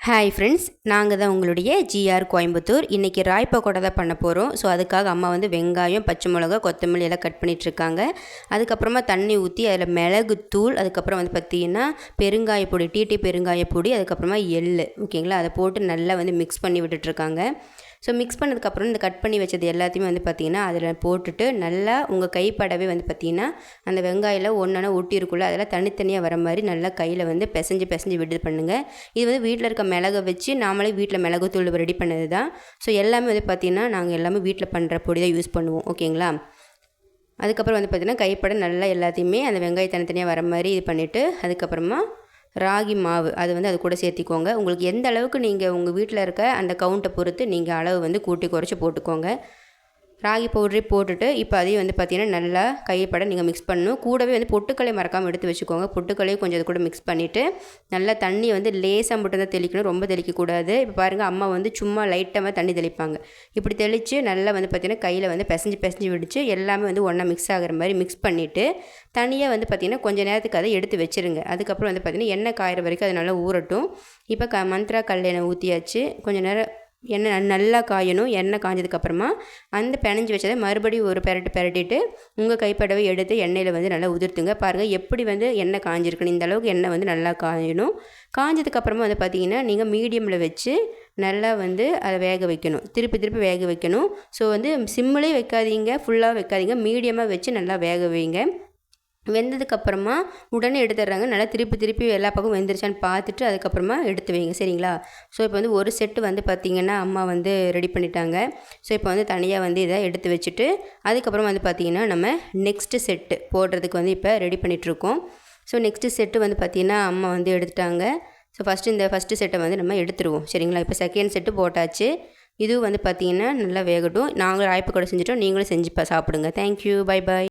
Hi friends, நாங்கள் தான் உங்களுடைய ஜிஆர் கோயம்புத்தூர். இன்றைக்கி ராய் பக்கோடா தான் பண்ண போகிறோம். ஸோ அதுக்காக அம்மா வந்து வெங்காயம், பச்சை மிளகா, கொத்தமல்லி எல்லாம் கட் பண்ணிகிட்ருக்காங்க. அதுக்கப்புறமா தண்ணி ஊற்றி அதில் மிளகுத்தூள், அதுக்கப்புறம் வந்து பார்த்திங்கன்னா பெருங்காயப்பொடி, டீ பெருங்காயப்பொடி, அதுக்கப்புறமா எள், ஓகேங்களா, அதை போட்டு நல்லா வந்து மிக்ஸ் பண்ணி விட்டுட்ருக்காங்க. ஸோ மிக்ஸ் பண்ணதுக்கப்புறம் இந்த கட் பண்ணி வச்சது எல்லாத்தையுமே வந்து பார்த்திங்கன்னா அதில் போட்டுட்டு நல்லா உங்கள் கைப்படவே வந்து பார்த்திங்கன்னா அந்த வெங்காயம் ஒன்றா ஒட்டி இருக்குள்ள அதெல்லாம் தனித்தனியாக வர மாதிரி நல்லா கையில் வந்து பிசைஞ்சு விட்டு பண்ணுங்கள். இது வந்து வீட்டில் இருக்க மிளகை வச்சு நாமளே வீட்டில் மிளகுத்தூள் ரெடி பண்ணது தான். ஸோ எல்லாமே வந்து பார்த்திங்கன்னா நாங்கள் எல்லாமே வீட்டில் பண்ணுற பொடி தான் யூஸ் பண்ணுவோம், ஓகேங்களா. அதுக்கப்புறம் வந்து பார்த்திங்கன்னா கைப்பட நல்லா எல்லாத்தையுமே அந்த வெங்காயம் தனித்தனியாக வர மாதிரி இது பண்ணிவிட்டு அதுக்கப்புறமா ராகி மாவு அது வந்து அது கூட சேர்த்திக்கோங்க. உங்களுக்கு எந்த அளவுக்கு நீங்கள் உங்கள் வீட்டில் இருக்க அந்த கவுண்ட்டை பொறுத்து நீங்கள் அளவு வந்து கூட்டி குறைச்சி போட்டுக்கோங்க. ராகி பவுடரே போட்டுட்டு இப்போ அதையும் வந்து பார்த்திங்கன்னா நல்லா கைப்பட நீங்கள் மிக்ஸ் பண்ணணும். கூடவே வந்து பொட்டுக்கல்லை மறக்காமல் எடுத்து வச்சுக்கோங்க. பொட்டுக்கல்லையும் கொஞ்சம் அது கூட மிக்ஸ் பண்ணிவிட்டு நல்லா தண்ணியை வந்து லேசாக மட்டும் தான் தெளிக்கணும், ரொம்ப தெளிக்கக்கூடாது. இப்போ பாருங்கள், அம்மா வந்து சும்மா லைட்டாக தண்ணி தெளிப்பாங்க. இப்படி தெளித்து நல்லா வந்து பார்த்திங்கன்னா கையில் வந்து பிசைஞ்சு விடுச்சு எல்லாமே வந்து ஒன்றா மிக்ஸ் ஆகிற மாதிரி மிக்ஸ் பண்ணிவிட்டு தனியாக வந்து பார்த்திங்கன்னா கொஞ்சம் நேரத்துக்கு அதை எடுத்து வச்சுருங்க. அதுக்கப்புறம் வந்து பார்த்திங்கன்னா எண்ணெய் காயிற வரைக்கும் அது நல்லா ஊறட்டும். இப்போ மந்த்ரா கல்யாணம் ஊற்றியாச்சு. கொஞ்சம் நேரம் எண்ணெய் நல்லா காயணும். எண்ணெய் காஞ்சதுக்கப்புறமா அந்த பிணைஞ்சி வச்சதை மறுபடியும் ஒரு பெரட்டிட்டு உங்கள் கைப்படவை எடுத்து எண்ணெயில் வந்து நல்லா உதிர்த்துங்க. பாருங்கள் எப்படி வந்து எண்ணெய் காஞ்சிருக்கணும். இந்த அளவுக்கு எண்ணெய் வந்து நல்லா காயணும். காஞ்சதுக்கப்புறமா வந்து பார்த்திங்கன்னா நீங்கள் மீடியமில் வச்சு நல்லா வந்து அதை வேக வைக்கணும். திருப்பி வேக வைக்கணும். ஸோ வந்து சிம்மிலே வைக்காதீங்க, ஃபுல்லாக வைக்காதீங்க, மீடியமாக வச்சு நல்லா வேக வைங்க. வெந்ததுக்கப்புறமா உடனே எடுத்துடுறாங்க. நல்லா திருப்பி எல்லா பக்கம் வெந்துருச்சான்னு பார்த்துட்டு அதுக்கப்புறமா எடுத்து வைங்க, சரிங்களா. ஸோ இப்போ வந்து ஒரு செட்டு வந்து பார்த்திங்கன்னா அம்மா வந்து ரெடி பண்ணிட்டாங்க. ஸோ இப்போ வந்து தனியாக வந்து இதை எடுத்து வச்சுட்டு அதுக்கப்புறம் வந்து பார்த்திங்கன்னா நம்ம நெக்ஸ்ட்டு செட்டு போடுறதுக்கு வந்து இப்போ ரெடி பண்ணிகிட்ருக்கோம். ஸோ நெக்ஸ்ட்டு செட்டு வந்து பார்த்திங்கன்னா அம்மா வந்து எடுத்துட்டாங்க. ஸோ ஃபஸ்ட்டு செட்டை வந்து நம்ம எடுத்துருவோம், சரிங்களா. இப்போ செகண்ட் செட்டு போட்டாச்சு. இதுவும் வந்து பார்த்திங்கன்னா நல்லா வேகட்டும். நாங்களும் ராய் பக்கோடா செஞ்சுட்டோம், நீங்களும் செஞ்சு சாப்பிடுங்க. Thank you, bye bye.